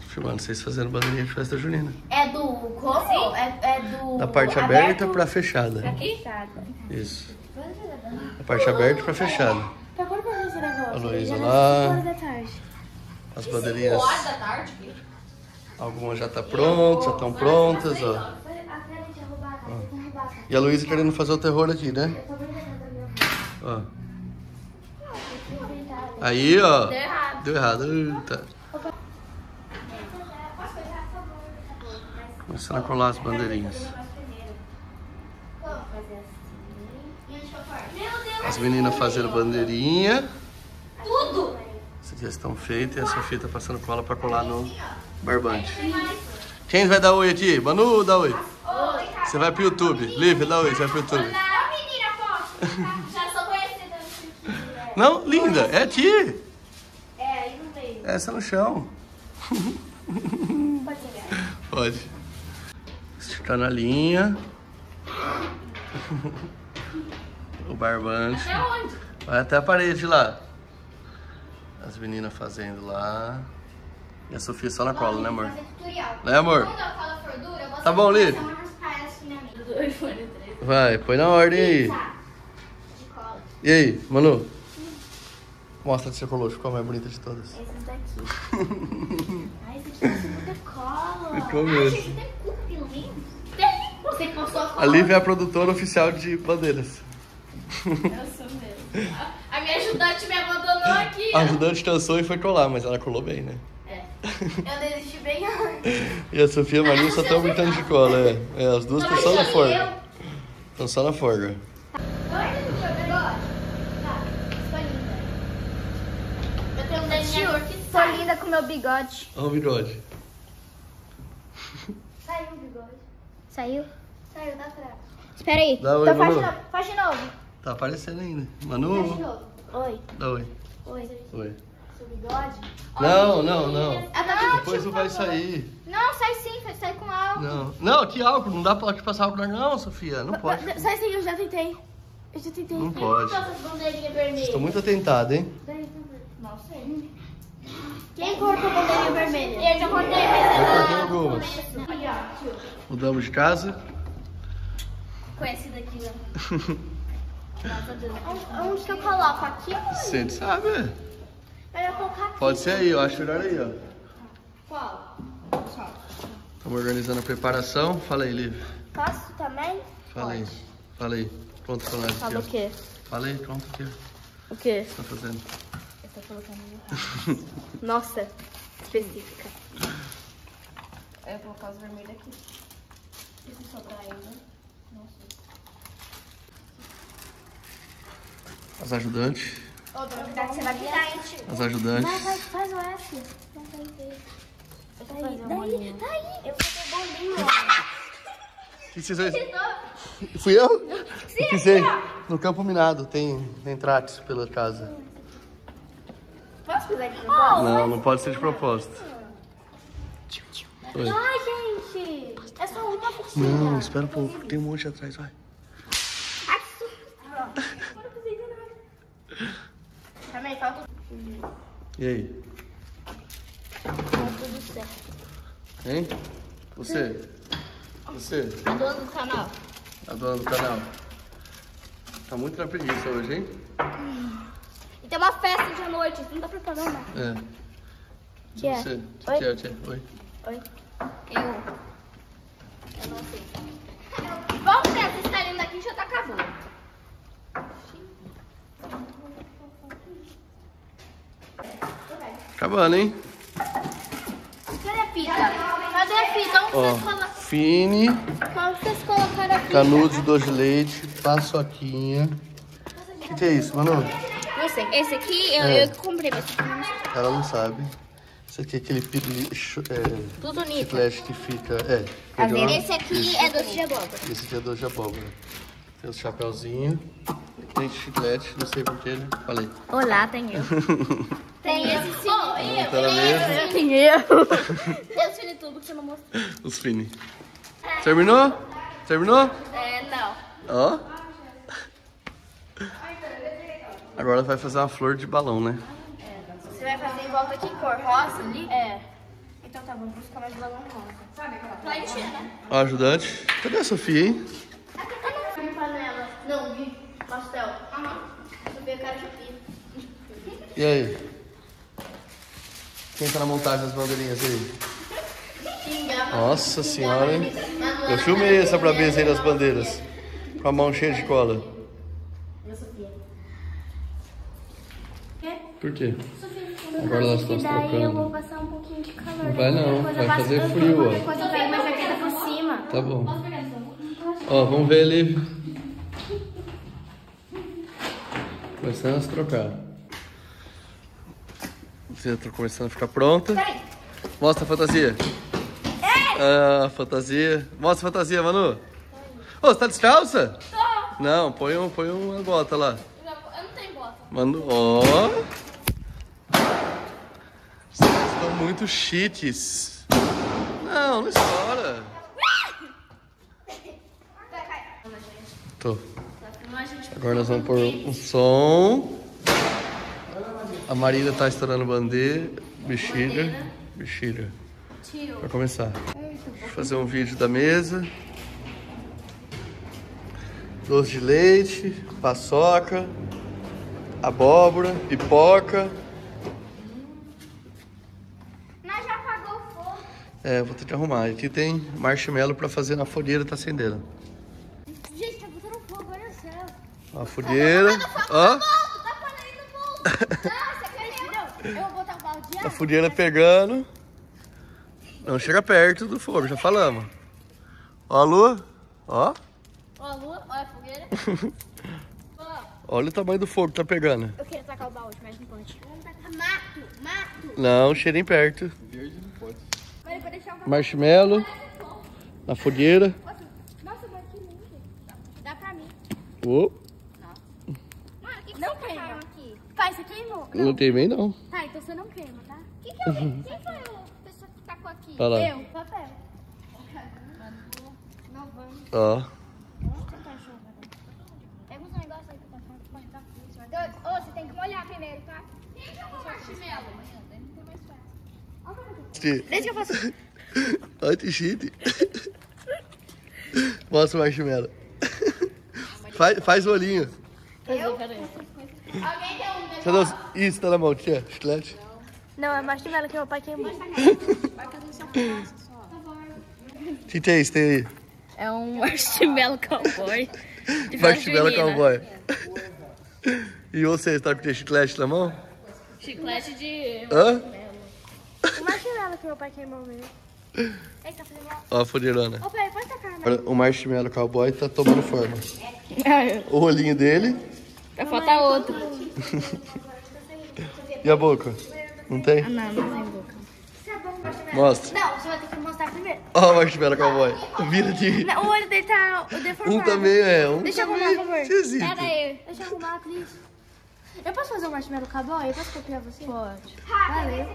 Filmando vocês fazendo bandeirinha de festa junina. É do como? É do... Da parte aberta pra fechada. Aqui? Isso. Da parte aberta pra fechada. Pra quando vai fazer esse negócio? A Luísa Já lá. 5 horas da tarde. As bandeirinhas. 5 horas da tarde? Algumas já tá prontas, já estão prontas, ó. E a Luísa querendo fazer o terror aqui, né? Ó. Aí, ó. Deu errado. Deu errado. Eita. Começando a colar as bandeirinhas. As meninas fazendo bandeirinha. Tudo! Essas já estão feitas e a Sofia tá passando cola pra colar no barbante. Quem vai dar oi aqui? Manu, dá oi. Você vai pro YouTube. Lívia, dá oi, você vai pro YouTube. Não, menina, poxa. Já sou conhecida. Não, linda, é aqui. É, aí no meio. Essa no chão. Pode pegar. Pode. Esticar na linha. O barbante. Até onde? Vai até a parede lá. As meninas fazendo lá. E a Sofia só na cola, né, amor? Fazer tutorial. Né, amor? Quando eu falo for dura, eu vou Tá bom, Lívia? Vai, põe na ordem aí. De cola. E aí, Manu? Mostra que você colou, ficou a mais bonita de todas. Esses daqui. Ai, esse aqui tem muita cola. Ficou Ai, mesmo. gente, tem cu, pelo menos. Tem. Você que passou a cola. A Lívia é a produtora oficial de bandeiras. Eu sou mesmo. A minha ajudante me abandonou aqui. A ajudante cansou e foi colar, mas ela colou bem, né? É. Eu desisti bem antes. E a Sofia e a Maria só estão brincando de cola, é. As duas estão só na forga. Estão só na forga. Olha no seu bigode. Tá, sou linda. Eu tenho um delineador que Sou sai. linda com meu bigode. Olha o bigode. Saiu o bigode. Saiu? Saiu da trave. Espera aí. Dá oi, Então faz de Manu. novo. Faz de novo. Tá aparecendo ainda. Faz de Manu, novo. Oi. dá oi. Oi. Oi. Seu bigode. Não, não, não. Depois não por vai favor. sair. Não, sai sim. Sai com álcool. Não. Não, que álcool. Não dá pra passar álcool não, Sofia. Não pode. Sai sim, eu já tentei. Eu já tentei. Não pode. Essas bandeirinhas vermelhas. Estou muito atentado, hein? Não sei. Quem cortou a bandeirinha vermelha? Eu já cortei, Eu mas cortei algumas. Aqui, ó, tio. Mudamos de casa. Conhecida aqui, né? Onde que eu coloco? Aqui? Você sabe. Eu vou colocar aqui. Pode ser aí, eu acho melhor aí, ó. Qual? Estamos organizando a preparação. Fala aí, Lívia. Posso também? Fala aí. Fala aí. Pronto pra nós aqui, Fala ó. o quê? Fala aí, pronto aqui, ó. O quê? O que você tá fazendo? Eu tô colocando. Nossa, específica. Eu vou colocar os vermelhos aqui. E se sobrar ainda? Não sei. As ajudantes. Ô, dona, cuidado que você vai virar, hein, tio? As ajudantes. Faz o S. Eu vou fazer uma bolinha. Daí. Eu vou fazer bolinho. O que vocês fez? Fui eu? Eu pisei no campo minado. Tem trates pela casa. Posso pisar aqui? Não, não pode ser de propósito. Oi. Ai, gente. É só uma focinha. Não, espera um pouco. Tem um monte atrás, vai. Também falta. E aí? Tá tudo certo. Hein? Você? Você? A dona do canal. A dona do canal. Tá muito na preguiça hoje, hein? E tem uma festa de noite. Não dá pra pagar, não. É. Que é? Você? Oi? Que é? Que é? Oi. Oi. Eu não sei. Vamos ver essa estalinha aqui já tá acabando. Acabando, hein? Cadê a fita? Cadê a fita? Onde Ó, vocês colocaram? Fini, Onde vocês colocaram a fita? canudos de doce de leite, paçoquinha. O que é isso, Manu? Não sei. Esse aqui É. eu comprei, mas esse aqui eu não sei. Ela não sabe. Esse aqui é aquele Plutonita. chiclete que fica... Esse aqui é doce de abóbora. Esse aqui é doce de abóbora. Tem os chapéuzinhos. Tem chiclete, não sei porquê, né? Falei. Olá, tem eu. Tem esse sim. Tá na mesa. Tem eu. Tem os filitubo que você não mostrou. Os fini. Terminou? Terminou? Não. Ó. Agora vai fazer uma flor de balão, né? Você vai fazer em volta aqui, cor rosa ali? Então tá bom, vou ficar mais balão rosa. Pra encher, né? Ó, ajudante. Cadê a Sofia, hein? De panela. Não, de pastel. Sofia, cara de pia. E aí? Quem tá na montagem das bandeirinhas aí? Nossa senhora, hein? Eu filmei essa brabeza aí das bandeiras. Com a mão cheia de cola. Por quê? Agora nós estamos Daí eu vou trocando. passar um pouquinho de calor. Não vai não, vai fazer frio, ó. Depois eu pego uma jaqueta por cima. Tá bom. Ó, vamos ver ali. Começando a se trocar. Você tá começando a ficar pronta. Mostra a fantasia. Ah, fantasia. Mostra a fantasia, Manu. Ô, você tá descalça? Tô. Não, põe uma bota lá. Eu não tenho bota. Manu, ó. Vocês estão muito chiques. Não estoura. Tô. Agora nós vamos pôr um som. A Marília tá estourando bandeira. Bexiga. Pra começar. Deixa eu fazer um vídeo da mesa. Doce de leite, paçoca, abóbora, pipoca. Nós já apagou o fogo. Vou ter que arrumar. Aqui tem marshmallow pra fazer na fogueira, tá acendendo. Gente, tá botando fogo, olha o céu. A fogueira. Ó, Tá parando o fogo. Nossa, acredita? Eu vou botar um balde de a água. fogueira pegando. Não chega perto do fogo, já falamos. Ó a lua. Ó. Ó a lua, ó a fogueira. Olha o tamanho do fogo que tá pegando. Eu queria tacar o balde, mas não pode. Vamos tacar mato. Não, cheirinho perto. Vai deixar um Marshmallow. Na fogueira. Nossa, mas que lindo. Dá pra mim. Oh, Mano, o que não você queima aqui? Pai, você queimou? não queimei não. Tá, então você não queima, tá? Quem foi a pessoa que tacou aqui? Olha lá. Eu. Papel. Não vamos. Ó. Pega uns negócios aí que tá falando. Pode tá frio. Ô, você tem que molhar primeiro, tá? Deixa eu marshmallow. Deixa que eu faço. Olha que chique. Mostra o marshmallow. Faz o olhinho. Alguém tem um Você não... Isso, tá na mão, tia. Chiclete. Não, é marshmallow que meu pai queimou. O que é isso? Tem aí? É um marshmallow cowboy. Marshmallow cowboy. E você, tá com o chiclete na mão? Chiclete de... Hã? O marshmallow que meu pai queimou mesmo. Ei, tá fazendo mal. Ó a fogueirona. Ô, peraí, pode tacar, né? Agora, o marshmallow cowboy tá tomando forma. O olhinho dele Vai faltar outro. e a boca. Não tem? Não tem boca. Mostra. Não, você vai ter que mostrar primeiro. Ó o marshmallow cowboy. Vira de... O olho dele tá deformado. Um também é. Deixa eu também arrumar, por favor. se existe. Pega aí. Deixa eu arrumar, Cris. Eu posso fazer um marshmallow cowboy? Eu posso copiar você? Pode. Valeu.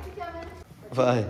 Vai.